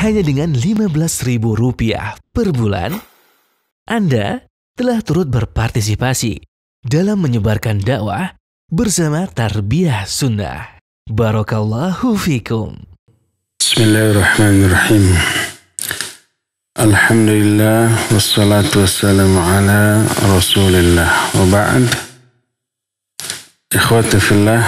hanya dengan Rp15.000 per bulan, Anda telah turut berpartisipasi dalam menyebarkan dakwah bersama Tarbiyah Sunnah. Barakallahu fikum. Bismillahirrahmanirrahim. Alhamdulillah wassalatu wassalamu ala Rasulillah wa ba'd. Ikhwati fillah,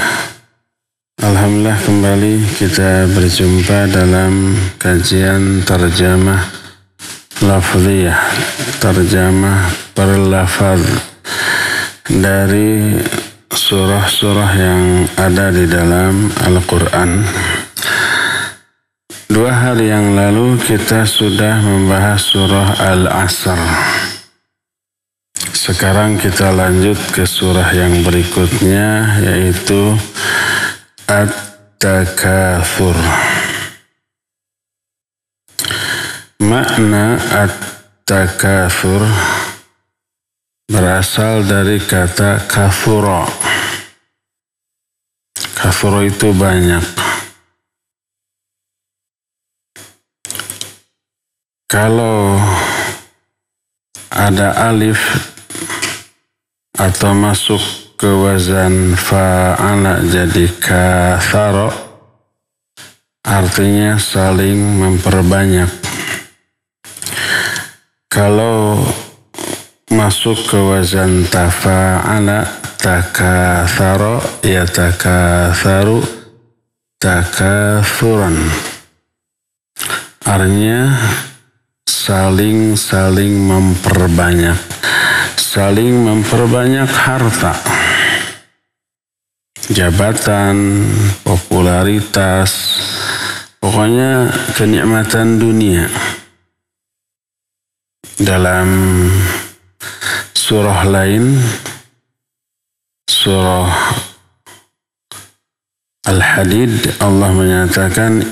alhamdulillah kembali kita berjumpa dalam kajian tarjamah lafziyah, tarjamah per-lafaz dari surah-surah yang ada di dalam Al-Quran. 2 hari yang lalu kita sudah membahas surah Al-Asr. Sekarang kita lanjut ke surah yang berikutnya, yaitu At-Takatsur. Makna At-Takatsur berasal dari kata kathura. Kathura itu banyak. Kalau ada alif atau masuk ke wazan fa'ala jadi kathara, artinya saling memperbanyak. Kalau masuk ke wazan tafa'ala, takathara, ya takatharu, takathuran, artinya saling memperbanyak, saling memperbanyak harta, jabatan, popularitas, pokoknya kenikmatan dunia. Dalam surah lain, surah Al-Hadid, Allah menyatakan,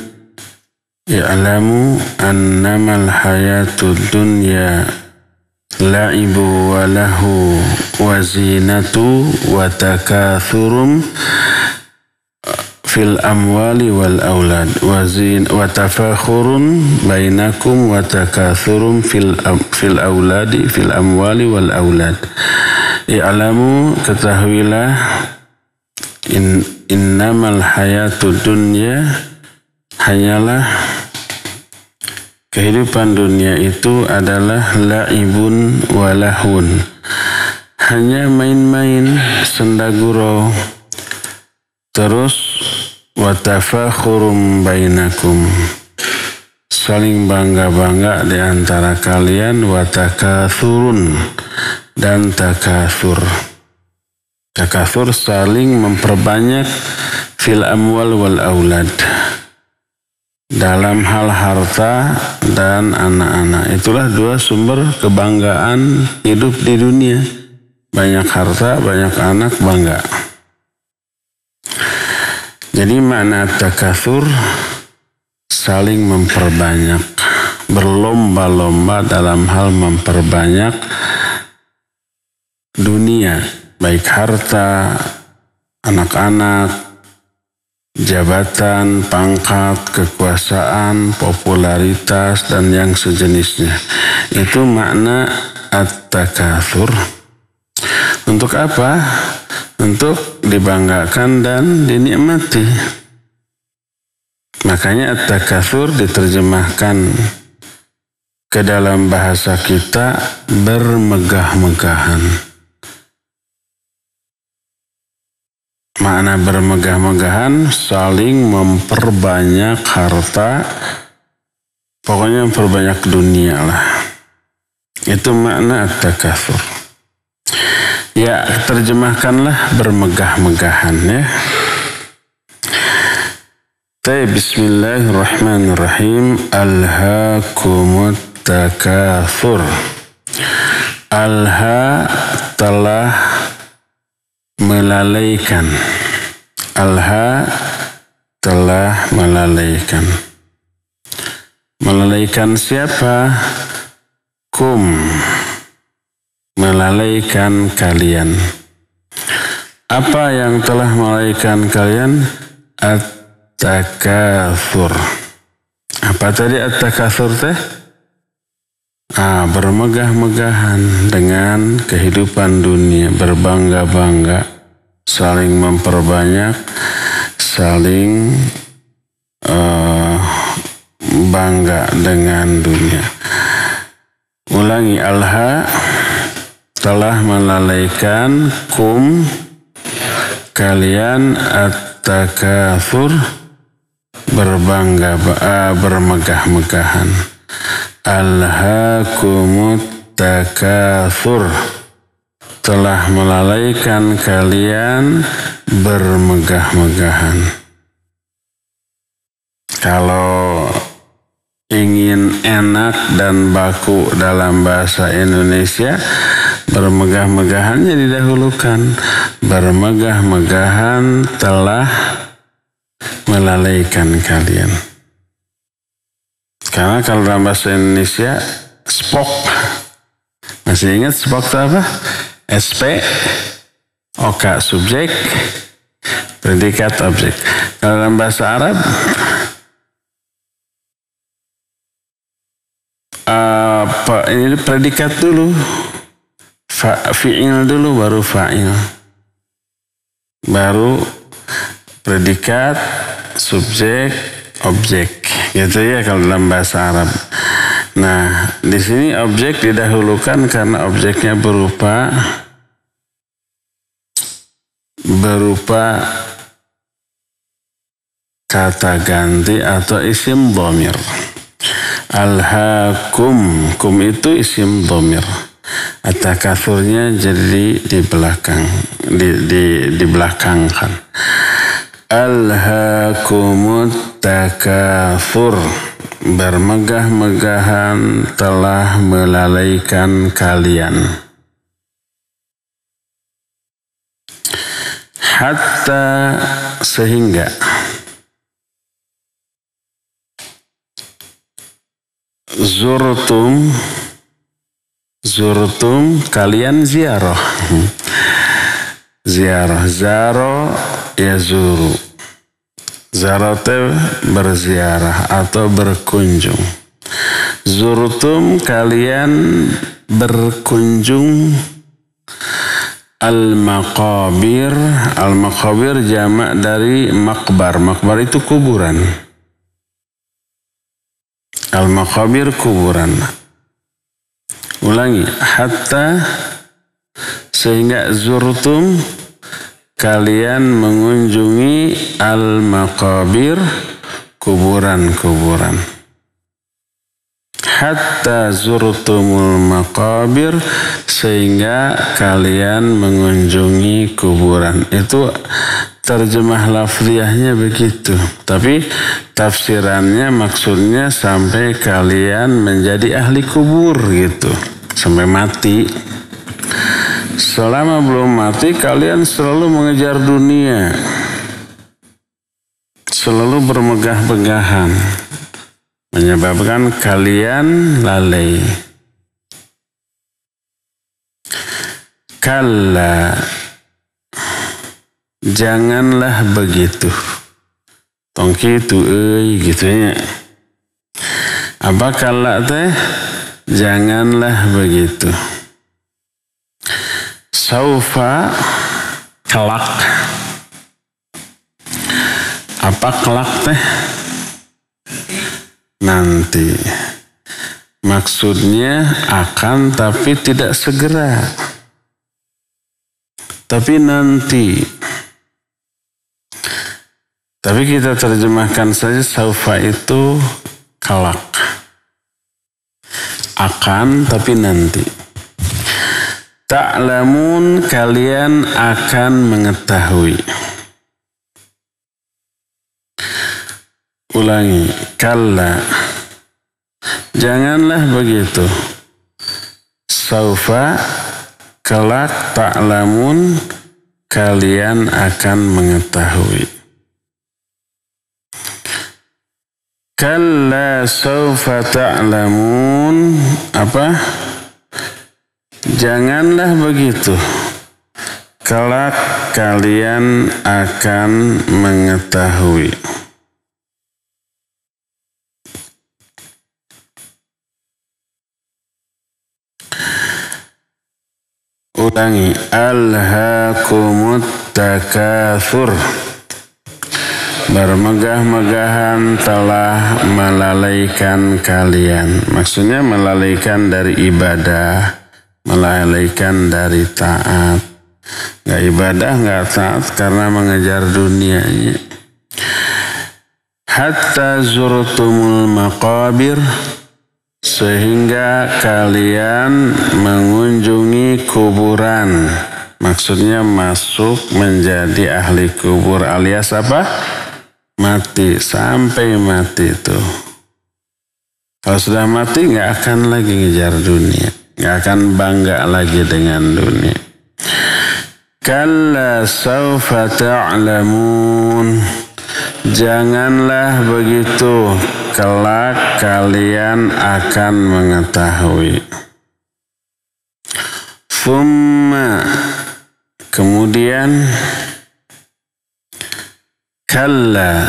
"Ya'lamu annamal hayatud dunya la'ibu wa lahu wa zinatu wa takathurum fil amwali wal aulad wa tafakhurun bainakum wa takathurum fil auladi fil amwali wal aulad." I'lamu, ketahuilah, innamal hayatud dunya, hanyalah kehidupan dunia itu adalah la'ibun walahun, hanya main-main, senda gurau, terus watafakhurum bainakum, saling bangga-bangga di antara kalian, watakathurun, dan takathur. Takathur saling memperbanyak, fil amwal wal aulad, dalam hal harta dan anak-anak. Itulah 2 sumber kebanggaan hidup di dunia. Banyak harta, banyak anak, bangga. Jadi makna takatsur saling memperbanyak, berlomba-lomba dalam hal memperbanyak dunia, baik harta, anak-anak, jabatan, pangkat, kekuasaan, popularitas, dan yang sejenisnya. Itu makna at-takatsur. Untuk apa? Untuk dibanggakan dan dinikmati. Makanya at-takatsur diterjemahkan ke dalam bahasa kita bermegah-megahan. Makna bermegah-megahan, saling memperbanyak harta, pokoknya memperbanyak dunia lah. Itu makna at-takatsur. Ya, terjemahkanlah bermegah-megahan ya. Bismillahirrahmanirrahim. Alhaakumut takatsur. Alha telah melalaikan. Alha telah melalaikan. Melalaikan siapa? Kum, melalaikan kalian. Apa yang telah melalaikan kalian? At-takatsur. Apa tadi at-takatsur teh? Bermegah-megahan dengan kehidupan dunia, berbangga-bangga, saling memperbanyak, saling bangga dengan dunia. Ulangi, alha telah melalaikan kum kalian at-takatsur bermegah-megahan. Alhaakumut takatsur telah melalaikan kalian bermegah-megahan. Kalau ingin enak dan baku dalam bahasa Indonesia, bermegah-megahannya didahulukan. Bermegah-megahan telah melalaikan kalian. Karena kalau dalam bahasa Indonesia, spok. Masih ingat spok itu apa? SP, OK, subjek, predikat, objek. Kalau dalam bahasa Arab, ini predikat dulu. Fi'il dulu, baru fa'il. Baru predikat, subjek, objek. Gitu ya kalau dalam bahasa Arab. Nah, di sini objek didahulukan karena objeknya berupa kata ganti atau isim dhamir. Alhaakum, kum itu isim dhamir. At-takatsurnya jadi di belakang, dibelakangkan. Alhaakumut takatsur, bermegah-megahan telah melalaikan kalian. Hatta sehingga. Zurtum kalian ziarah. Ziarah, zaro yazuru. Zarate berziarah atau berkunjung. Zurtum kalian berkunjung al-maqabir. Al-maqabir jamak dari makbar. Makbar itu kuburan. Al-maqabir kuburan. Ulangi, hatta sehingga zurtum kalian mengunjungi al-maqabir kuburan-kuburan. Hatta zurtumul maqabir sehingga kalian mengunjungi kuburan. Itu terjemah lafziahnya begitu. Tapi tafsirannya maksudnya sampai kalian menjadi ahli kubur gitu. Sampai mati. Selama belum mati kalian selalu mengejar dunia. Selalu bermegah-megahan. Menyebabkan kalian lalai. Kalla, janganlah begitu. Tongki itu gitu ya. Apa kalla teh? Janganlah begitu. Saufa, kelak. Apa kelak teh? Nanti. Maksudnya akan tapi tidak segera. Tapi nanti. Tapi kita terjemahkan saja saufa itu kelak. Akan tapi nanti. Ta'lamun kalian akan mengetahui. Ulangi, kalla. Janganlah begitu. Saufa, kelak, ta'lamun, kalian akan mengetahui. Kalla saufa ta'lamun. Apa? Janganlah begitu. Kelak kalian akan mengetahui. Ulangi. Alhaakumut takatsur. Bermegah-megahan telah melalaikan kalian. Maksudnya melalaikan dari ibadah, melalaikan dari taat. Gak ibadah, gak taat karena mengejar dunianya. Hatta zurtumul maqabir, sehingga kalian mengunjungi kuburan. Maksudnya masuk menjadi ahli kubur alias apa? Mati, sampai mati itu. Kalau sudah mati nggak akan lagi ngejar dunia, nggak akan bangga lagi dengan dunia. Kalla sawfa ta'lamun. Janganlah begitu, kelak kalian akan mengetahui. Thumma, kemudian kalla,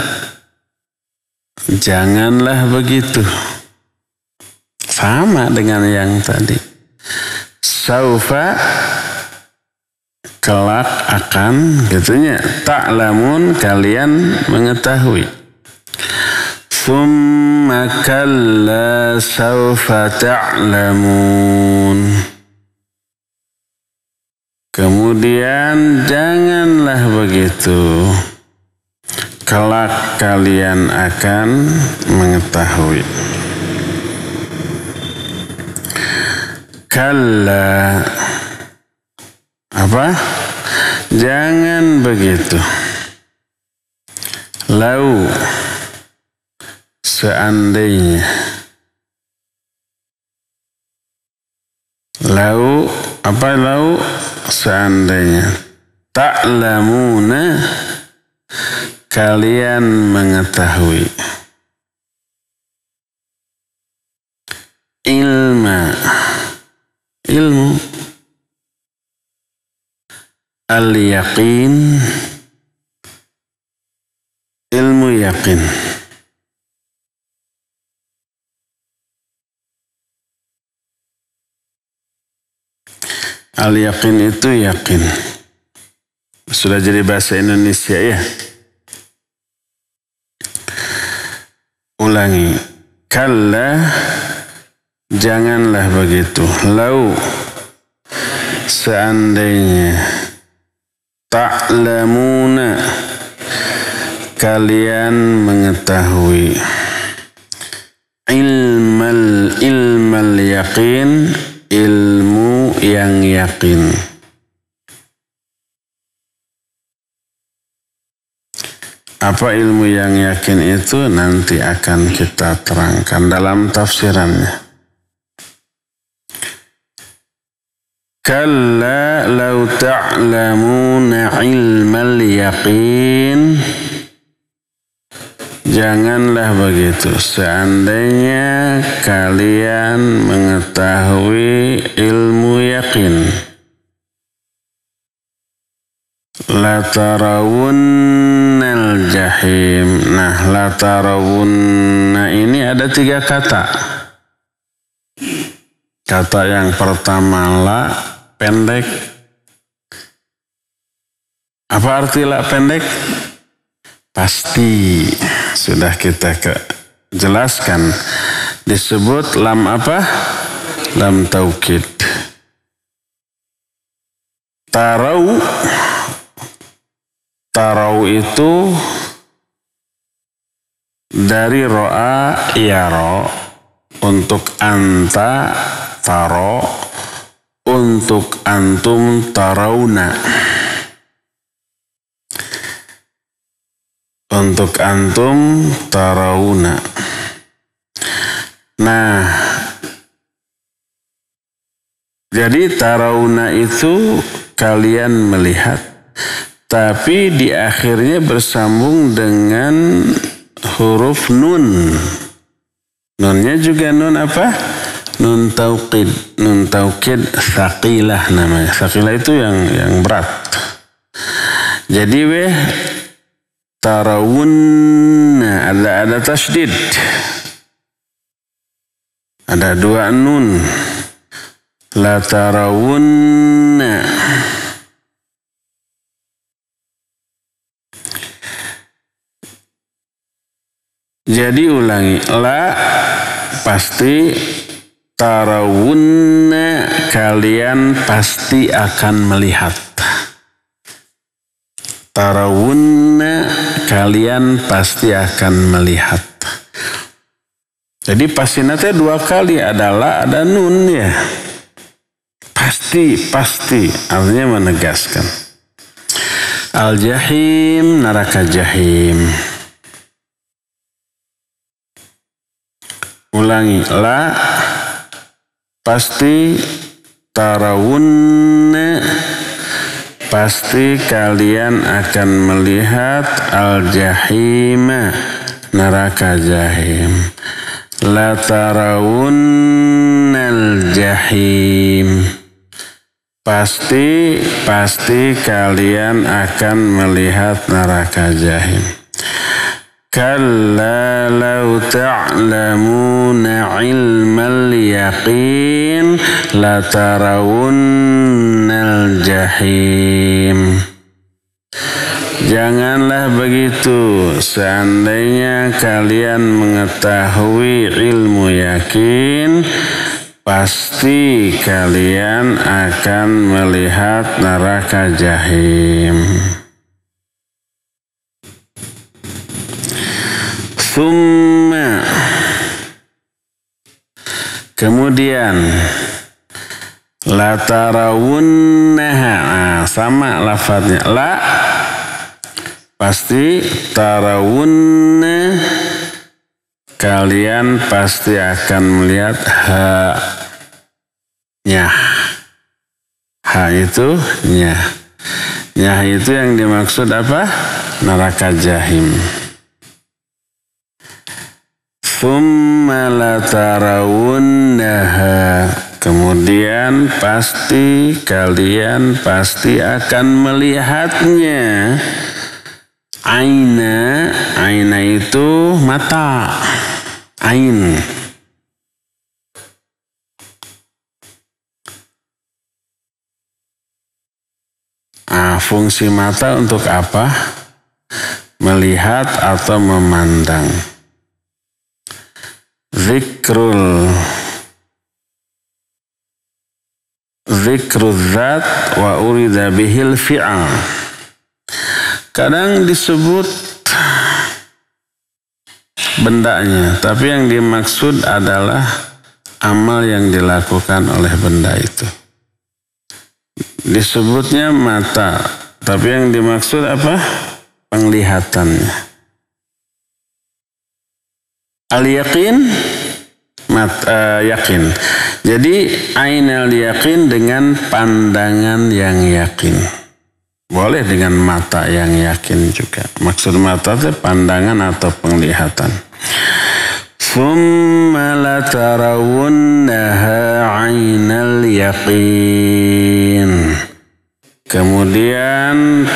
janganlah begitu. Sama dengan yang tadi. Saufa, kelak akan, gitunya. Ta'lamun, kalian mengetahui. Thumma kalla saufa ta'lamun. Kemudian janganlah begitu, kelak kalian akan mengetahui. Kalla, apa? Jangan begitu. Lau, seandainya. Lau, apa lau? Seandainya. Ta'lamuna, kalian mengetahui. Ilma, ilmu. Al-yaqin, ilmu yakin. Al-yaqin itu yakin. Sudah jadi bahasa Indonesia ya. Ulangi. Kalla, janganlah begitu. Lau, seandainya. Ta'lamuna, kalian mengetahui. Ilmal yaqin, ilmu yang yakin. Apa ilmu yang yakin itu nanti akan kita terangkan dalam tafsirannya. Kalla law ta'lamuna ilmal yaqin. Janganlah begitu, seandainya kalian mengetahui ilmu yakin. Latarawunnal jahim. Nah, latarawunna ini ada 3 kata. Kata yang pertama la, pendek. Apa arti la pendek? Pasti. Sudah kita jelaskan. Disebut lam apa? Lam taukid. Tarau. Tarau itu dari ro'a yaro. Untuk anta taro. Untuk antum tarauna. Untuk antum tarauna. Nah, jadi tarauna itu kalian melihat, tapi di akhirnya bersambung dengan huruf nun. Nunnya juga nun apa? Nun taukid. Nun taukid tsaqilah namanya. Tsaqilah itu yang berat. Jadi tarawunna ada tasydid. Ada 2 nun. La tarawunna. Jadi ulangi. La pasti, tarawunna kalian pasti akan melihat. Tarawunna kalian pasti akan melihat. Jadi pasinatnya 2 kali, adalah ada nun ya. Pasti artinya menegaskan. Al-jahim, neraka jahim. Ulangi. La pasti, tarawunna pasti kalian akan melihat al-jahim, neraka jahim. La tarawunnal jahim. Pasti kalian akan melihat neraka jahim. Kalla law ta'lamuna ilmal yaqin la tarawunnal jahim. Janganlah begitu, seandainya kalian mengetahui ilmu yakin, pasti kalian akan melihat neraka jahim. Summa, kemudian, la tarawunnaha, sama lafadznya. La pasti, tarawunna kalian pasti akan melihat. Ha-nya, ha itu nya. Nya itu yang dimaksud apa? Neraka jahim. Summa la tarawunnaha, kemudian pasti kalian pasti akan melihatnya. Aina itu mata, ain. Fungsi mata untuk apa? Melihat atau memandang. Zikrul zat wa urida bihil fi'al. Kadang disebut bendanya, tapi yang dimaksud adalah amal yang dilakukan oleh benda itu. Disebutnya mata, tapi yang dimaksud apa? Penglihatannya. Al-yaqin, yakin. Jadi ainal yaqin dengan pandangan yang yakin. Boleh dengan mata yang yakin juga. Maksud mata itu pandangan atau penglihatan. Summa la tarawunnaha ainal yaqin. Kemudian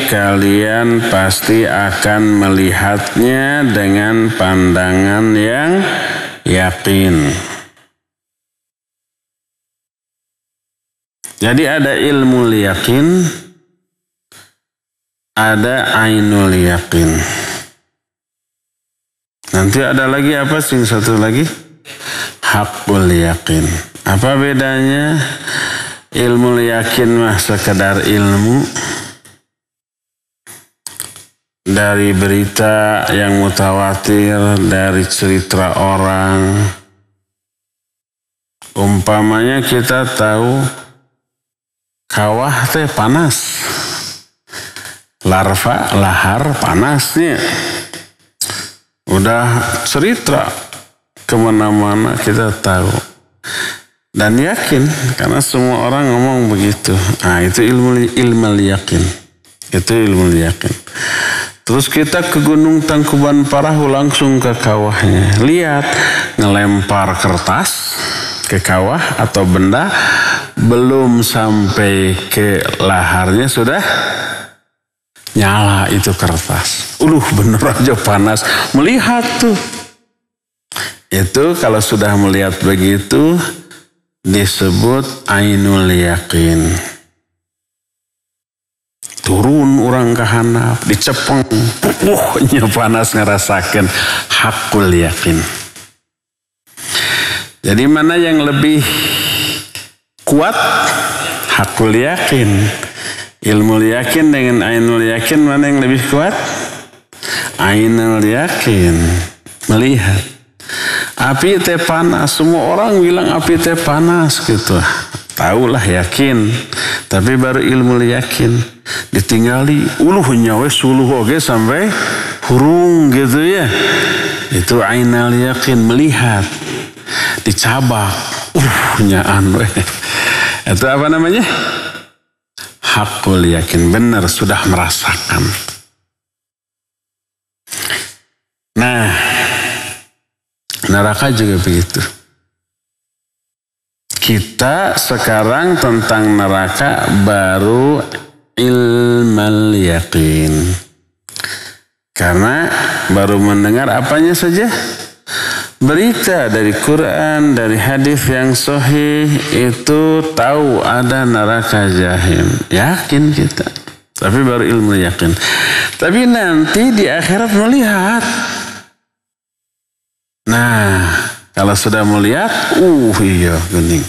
kalian pasti akan melihatnya dengan pandangan yang yakin. Jadi ada ilmu yakin, ada ainul yakin. Nanti ada lagi apa sih satu lagi? Haqqul yakin. Apa bedanya? Ilmu yakin mah sekedar ilmu dari berita yang mutawatir, dari cerita orang. Umpamanya kita tahu kawah teh panas. Lahar panasnya. Udah cerita kemana-mana kita tahu. Dan yakin, karena semua orang ngomong begitu. Itu ilmu yakin. Itu ilmu yakin. Terus kita ke Gunung Tangkuban Parahu langsung ke kawahnya. Lihat, ngelempar kertas ke kawah atau benda, belum sampai ke laharnya sudah nyala itu kertas. Bener aja panas. Melihat tuh. Itu kalau sudah melihat begitu, disebut ainul yakin. Turun orang ke handap, dicepeng, nya panas ngerasakan hakul yakin. Jadi mana yang lebih kuat? Hakul yakin. Ilmu yakin dengan ainul yakin mana yang lebih kuat? Ainul yakin. Melihat. Api teh panas. Semua orang bilang api teh panas gitu. Tahulah yakin. Tapi baru ilmu yakin. Ditinggali uluhnya suluh oge sampai hurung gitu ya. Itu ainul yakin, melihat. Dicabak. Nyaan we. Itu apa namanya? Hakul yakin, benar sudah merasakan. Nah, neraka juga begitu. Kita sekarang tentang neraka baru ilmal yakin. Karena baru mendengar apanya saja? Berita dari Quran, dari hadis yang sahih itu tahu ada neraka jahim. Yakin kita. Tapi baru ilmu yakin. Tapi nanti di akhirat melihat. Nah, kalau sudah melihat, iya gening.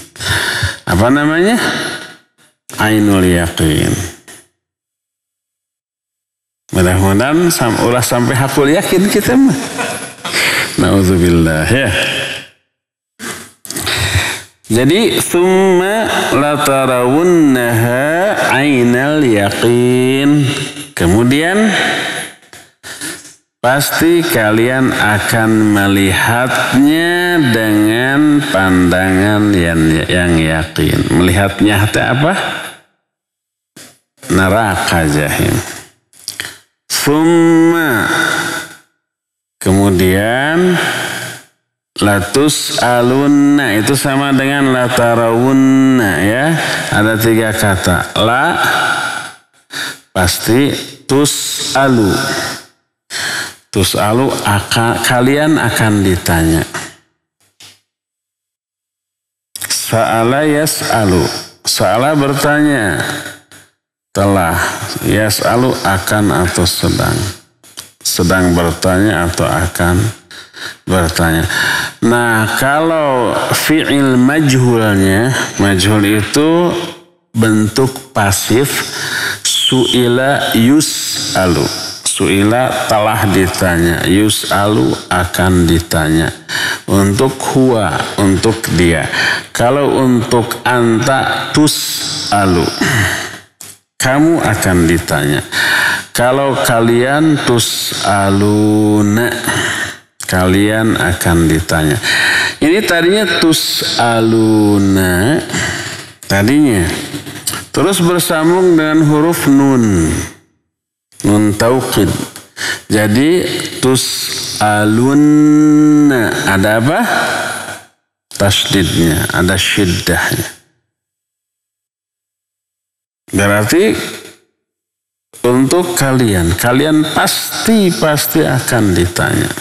Apa namanya? Ainul yakin. Mudah-mudahan ulah sampai hakul yakin kita mah. Na'udzubillah ya. Jadi summa latarawunnaha ainal yaqin. Kemudian pasti kalian akan melihatnya dengan pandangan yang yakin. Melihatnya itu apa? Neraka jahim. Summa, kemudian latus alunna itu sama dengan latarawunna ya. Ada 3 kata. La pasti tus alu. Tus alu kalian akan ditanya. Sa'ala yas'alu. Sa'ala bertanya. Telah. Yas'alu akan atau sedang. Sedang bertanya atau akan bertanya. Nah, kalau fi'il majhulnya, majhul itu bentuk pasif, su'ila yus'alu. Su'ila telah ditanya, yus'alu akan ditanya. Untuk huwa, untuk dia. Kalau untuk anta tus'alu, kamu akan ditanya. Kalau kalian tus'aluna, kalian akan ditanya. Ini tadinya tus'aluna, tadinya. Terus bersambung dengan huruf nun. Nun taukid. Jadi tus'aluna. Ada apa? Tasdidnya, ada syiddahnya. Berarti untuk kalian pasti akan ditanya.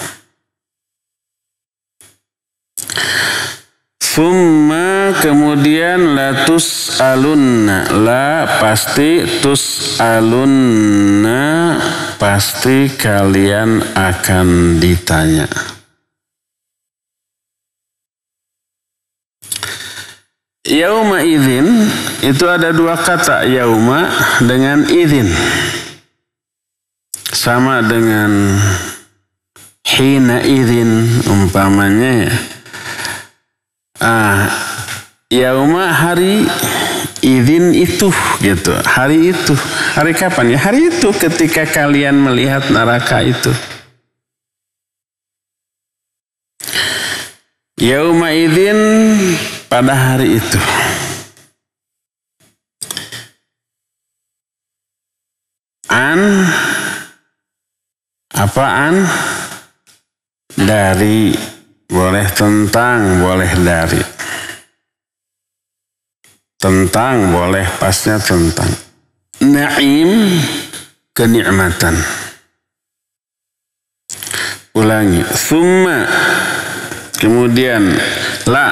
Summa kemudian la tus'alunna. La pasti, tus'alunna pasti kalian akan ditanya. Yauma idzin itu ada 2 kata, yauma dengan idzin. Sama dengan hina idzin umpamanya. Yauma hari, idzin itu gitu. Hari itu. Hari kapan ya? Hari itu ketika kalian melihat neraka itu. Yauma idzin pada hari itu. Apaan? Dari, boleh tentang, boleh dari. Tentang, boleh pasnya tentang. Naim, kenikmatan. Ulangi. Summa, kemudian la.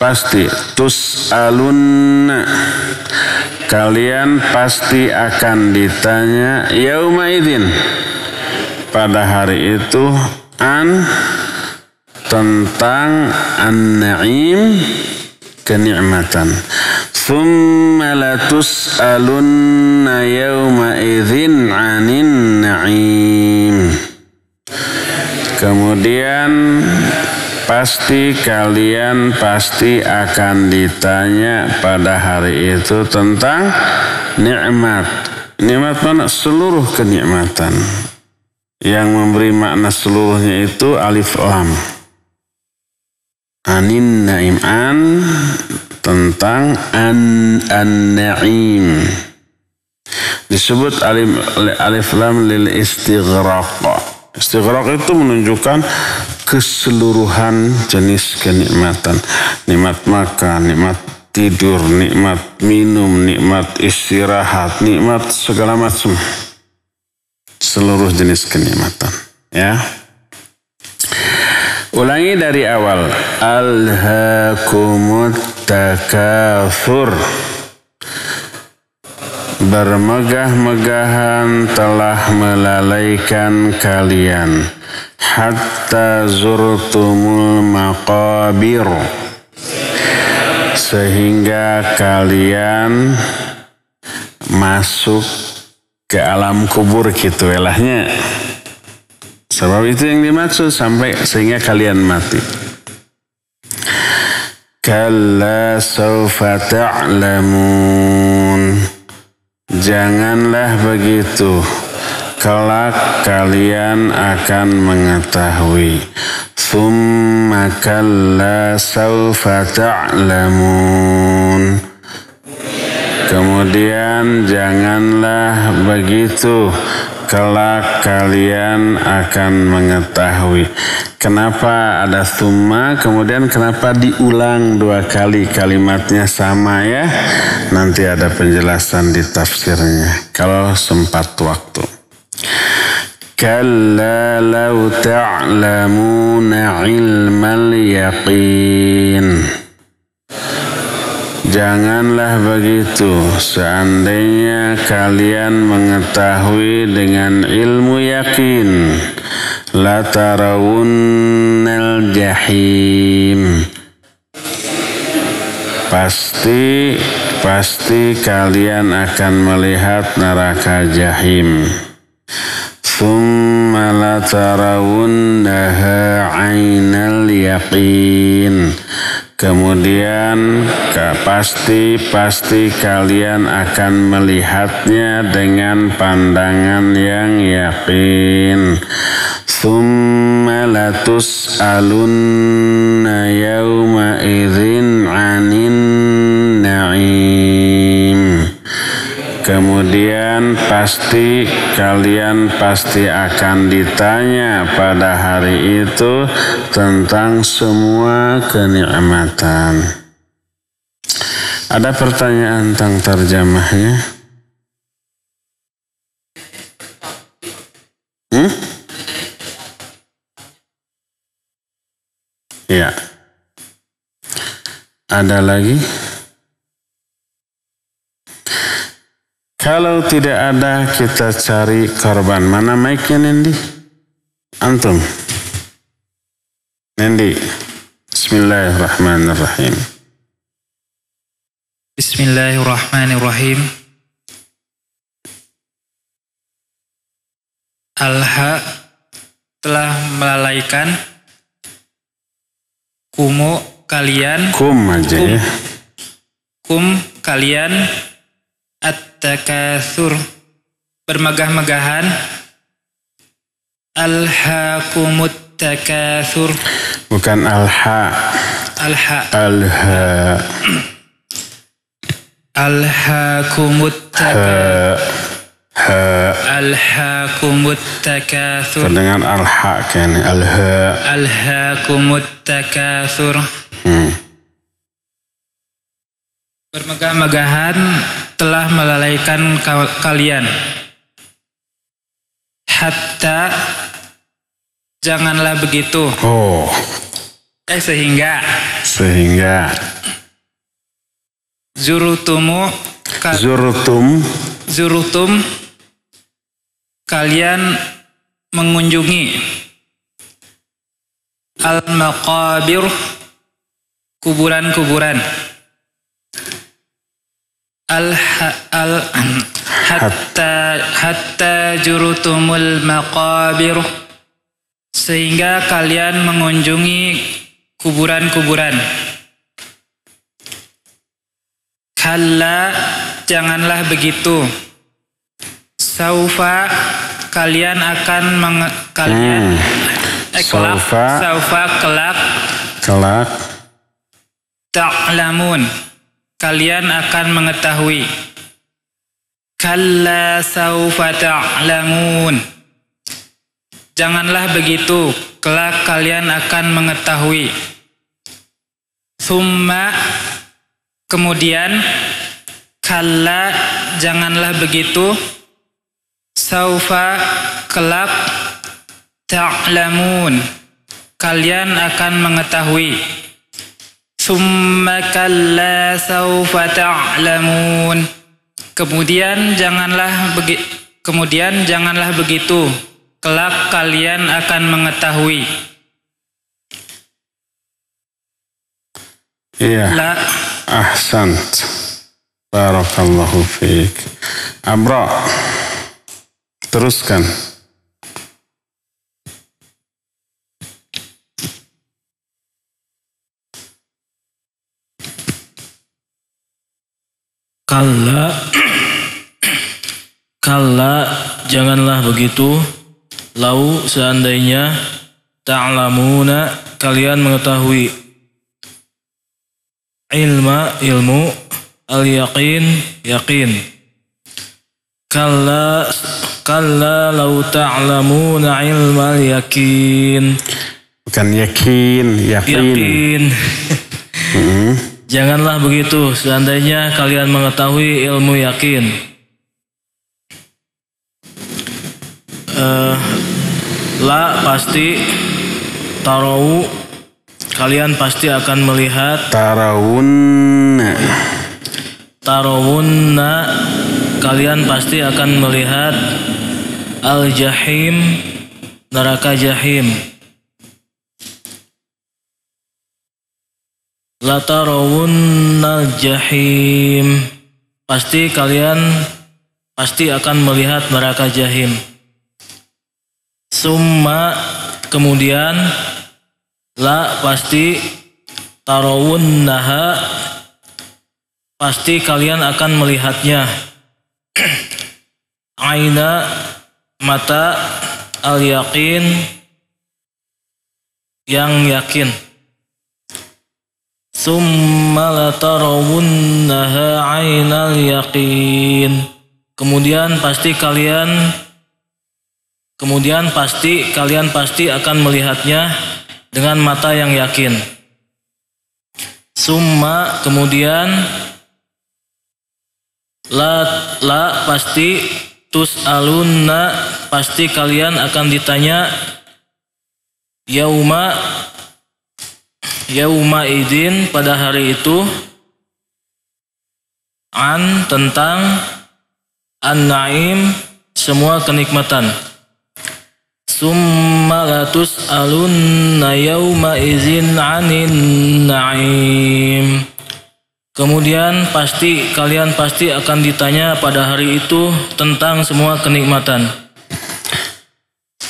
pasti, tus'alunna, kalian pasti akan ditanya yauma idzin, pada hari itu, tentang an-na'im, kenikmatan. Tsumma latus'alunna yauma idzin 'anin na'im. Kemudian kalian pasti akan ditanya pada hari itu tentang nikmat. Nikmat mana? Seluruh kenikmatan. Yang memberi makna seluruhnya itu alif lam. Anin na'im, tentang an-na'im. Disebut alif lam lil istighraq. Istighraq itu menunjukkan keseluruhan jenis kenikmatan. Nikmat makan, nikmat tidur, nikmat minum, nikmat istirahat, nikmat segala macam. Seluruh jenis kenikmatan. Ya. Ulangi dari awal. Alhaakumut takatsur. Bermegah-megahan telah melalaikan kalian hatta zurtumul maqabir, sehingga kalian masuk ke alam kubur gitu elahnya. Sebab itu yang dimaksud sehingga kalian mati. Kalla sawfa ta'lamun. Janganlah begitu, kelak kalian akan mengetahui. Tsumma kalla sawfa ta'lamun. Kemudian janganlah begitu, kelak kalian akan mengetahui. Kenapa ada tsumma, kemudian kenapa diulang 2 kali kalimatnya sama ya? Nanti ada penjelasan di tafsirnya kalau sempat waktu. Kalla law ta'lamuna ilmal yaqin. Janganlah begitu, seandainya kalian mengetahui dengan ilmu yakin. La tarawunnal jahim. Pasti kalian akan melihat neraka jahim. Tsumma la tarawunnaha 'ainal yaqin. Kemudian pasti kalian akan melihatnya dengan pandangan yang yakin. Tsumma latus'alunna yauma idzin 'anin na'im. Kemudian kalian pasti akan ditanya pada hari itu tentang semua kenikmatan. Ada pertanyaan tentang terjemahnya? Ya. Ada lagi? Kalau tidak ada, kita cari korban. Mana mic-nya, Nendi? Antum. Nendi. Bismillahirrahmanirrahim. Bismillahirrahmanirrahim. Alha telah melalaikan kumu kalian. Kum aja ya. Kum kalian. At-takatsur, bermegah-megahan. Alhaakumut takatsur. Bukan alha. Alha. Alhaakumut takatsur. Alhaakumut takatsur. Dengan alha kan alha. Alhaakumut takatsur. Bermegah-megahan telah melalaikan kalian. Hatta, janganlah begitu. Sehingga Zurutum kalian mengunjungi al-maqabir kuburan-kuburan hatta jurutumul maqabir sehingga kalian mengunjungi kuburan-kuburan. Kalla, janganlah begitu. Saufa, kalian akan saufa kelak ta'lamun, kalian akan mengetahui. Kalla saufa ta'lamun, janganlah begitu, kelak kalian akan mengetahui. Summa, kemudian, kalla, janganlah begitu, saufa, kelak, ta'lamun, kalian akan mengetahui. Summa kalla saufa ta'lamun, kemudian janganlah begitu, kelak kalian akan mengetahui. Iya. Ahsant. Barakallahu fiik. Amra, teruskan. Kalla, janganlah begitu. Lau, seandainya, ta'lamuna, kalian mengetahui. Ilmu, al-yaqin, yakin. Kalla lau ta'lamuna ilmal yakin. Bukan yakin, yakin. Janganlah begitu, seandainya kalian mengetahui ilmu yakin. La, pasti. Tarau, kalian pasti akan melihat. Tarawunna, kalian pasti akan melihat. Al-jahim, neraka jahim. La tarawunnal jahim, kalian pasti akan melihat neraka jahim. Summa, kemudian, la, pasti. Tarawunnaha, pasti kalian akan melihatnya. Aina, mata. Al-yaqin, yang yakin. Summa latarawunnaha ainal yaqin, kemudian pasti kalian akan melihatnya dengan mata yang yakin. Summa, kemudian, la, pasti. Tus'alunna, pasti kalian akan ditanya. Yauma idin, pada hari itu. Tentang an-na'im, semua kenikmatan. Summa latus'alunna yauma izin 'anin na'im, kemudian kalian pasti akan ditanya pada hari itu tentang semua kenikmatan.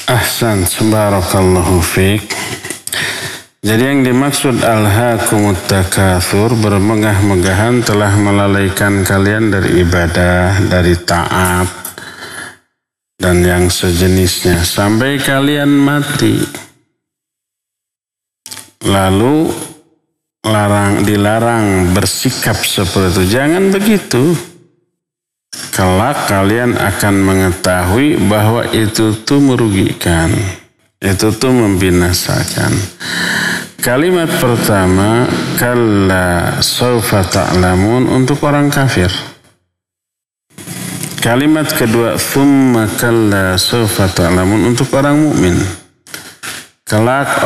Ahsan, barakallahu fiik. Jadi yang dimaksud alhaakumut takatsur, bermegah-megahan telah melalaikan kalian dari ibadah, dari taat, dan yang sejenisnya sampai kalian mati. Lalu dilarang bersikap seperti itu. Jangan begitu. Kelak kalian akan mengetahui bahwa itu tuh merugikan. Itu tuh membinasakan. Kalimat pertama, kalla sawfa ta'lamun, untuk orang kafir. Kalimat kedua, thumma kalla sawfa ta'lamun, untuk orang mukmin. kelak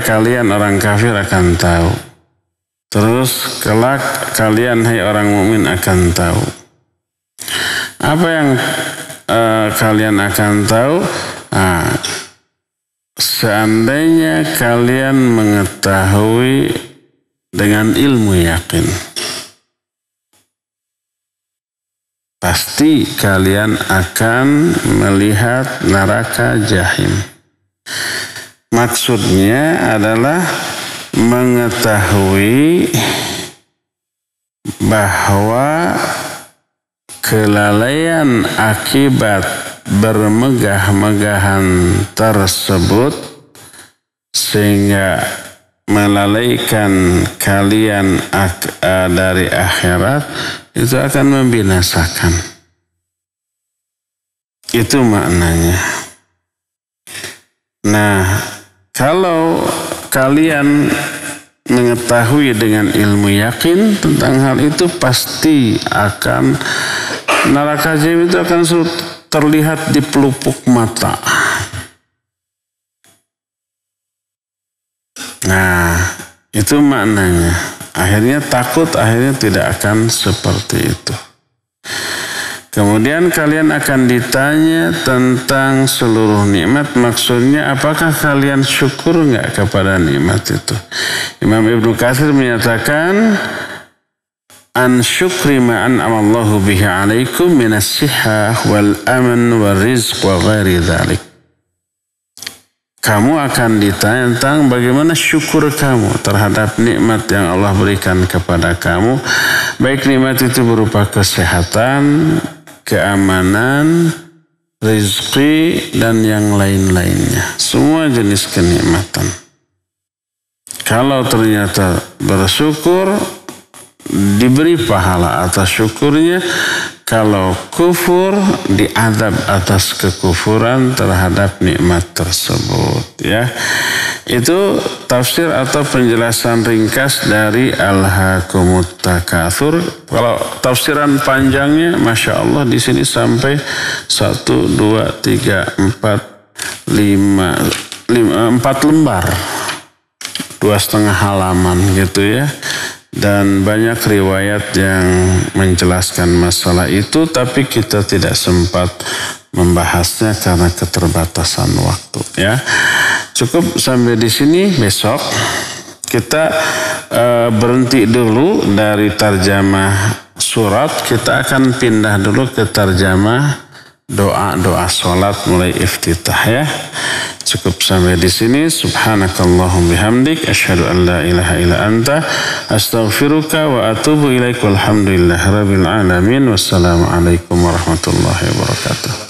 kalian orang kafir akan tahu. Terus kelak kalian orang mukmin akan tahu. Apa yang kalian akan tahu? Seandainya kalian mengetahui dengan ilmu yakin, pasti kalian akan melihat neraka jahim. Maksudnya adalah mengetahui bahwa kelalaian akibat bermegah-megahan tersebut sehingga melalaikan kalian dari akhirat itu akan membinasakan. Itu maknanya. Nah, kalau kalian mengetahui dengan ilmu yakin tentang hal itu, pasti akan neraka jahim itu akan terlihat di pelupuk mata. Nah, itu maknanya. Akhirnya takut, akhirnya tidak akan seperti itu. Kemudian kalian akan ditanya tentang seluruh nikmat. Maksudnya apakah kalian syukur enggak kepada nikmat itu? Imam Ibnu Katsir menyatakan, an syukri ma'an amallahu bihi alaikum minas sihah wal aman wal rizq wa ghairi dhalik. Kamu akan ditanya tentang bagaimana syukur kamu terhadap nikmat yang Allah berikan kepada kamu. Baik nikmat itu berupa kesehatan, keamanan, rezeki, dan yang lain-lainnya. Semua jenis kenikmatan. Kalau ternyata bersyukur, diberi pahala atas syukurnya. Kalau kufur, diadab atas kekufuran terhadap nikmat tersebut. Ya, itu tafsir atau penjelasan ringkas dari Alhaakumut Takatsur. Kalau tafsiran panjangnya, masya Allah di sini sampai 1, 2, 3, 4, 5, 4 lembar, 2,5 halaman gitu ya. Dan banyak riwayat yang menjelaskan masalah itu, tapi kita tidak sempat membahasnya karena keterbatasan waktu. Ya, cukup sampai di sini. Besok kita berhenti dulu dari tarjamah surat. Kita akan pindah dulu ke tarjamah doa-doa sholat mulai iftitah ya. Cukup sampai di sini. Subhanakallahum bihamdik, asyhadu an la ilaha illa anta, astaghfiruka wa atubu ilaik. Walhamdulillahirabbil alamin. Wassalamualaikum warahmatullahi wabarakatuh.